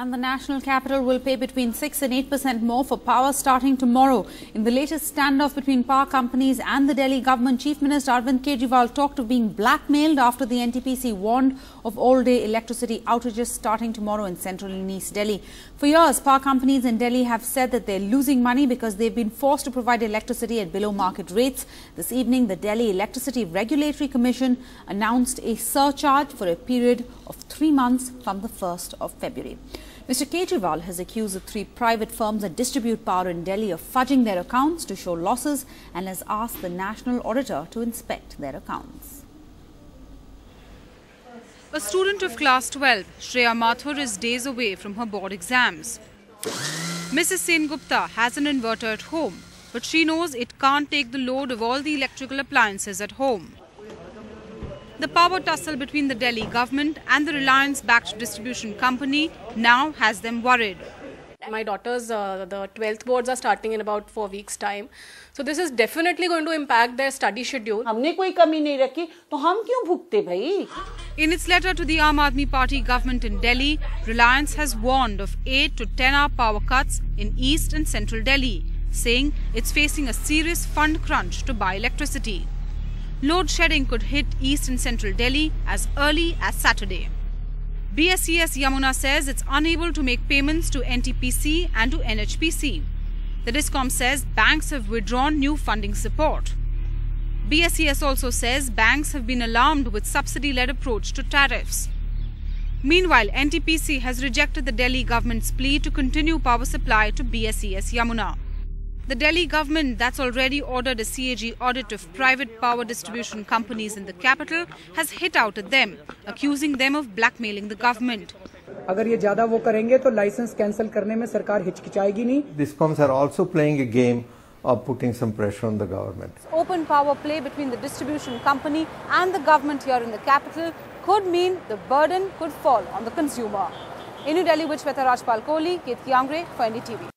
And the national capital will pay between 6 and 8% more for power starting tomorrow. In the latest standoff between power companies and the Delhi government, Chief Minister Arvind Kejriwal talked of being blackmailed after the NTPC warned of all-day electricity outages starting tomorrow in central and east Delhi. For years, power companies in Delhi have said that they're losing money because they've been forced to provide electricity at below market rates. This evening, the Delhi Electricity Regulatory Commission announced a surcharge for a period of 3 months from the 1st of February. Mr. Kejriwal has accused the 3 private firms that distribute power in Delhi of fudging their accounts to show losses and has asked the National Auditor to inspect their accounts. A student of class 12, Shreya Mathur is days away from her board exams. Mrs. Sengupta has an inverter at home, but she knows it can't take the load of all the electrical appliances at home. The power tussle between the Delhi government and the Reliance-backed distribution company now has them worried. My daughter's the 12th boards are starting in about 4 weeks' time. So this is definitely going to impact their study schedule. हमने कोई कमी नहीं रखी तो हम क्यों भुगते भाई? In its letter to the Aam Aadmi Party government in Delhi, Reliance has warned of 8 to 10-hour power cuts in East and Central Delhi, saying it's facing a serious fund crunch to buy electricity. Load shedding could hit East and Central Delhi as early as Saturday. BSES Yamuna says it's unable to make payments to NTPC and to NHPC. The DISCOM says banks have withdrawn new funding support. BSES also says banks have been alarmed with subsidy-led approach to tariffs. Meanwhile, NTPC has rejected the Delhi government's plea to continue power supply to BSES Yamuna. The Delhi government that's already ordered a CAG audit of private power distribution companies in the capital has hit out at them, accusing them of blackmailing the government. अगर ये ज़्यादा वो करेंगे तो licence cancel करने में सरकार हिचकिचाएगी नहीं. DISCOMs are also playing a game of putting some pressure on the government. Open power play between the distribution company and the government here in the capital could mean the burden could fall on the consumer. In New Delhi with Shweta Rajpal Kohli, Ketki Angre for NDTV.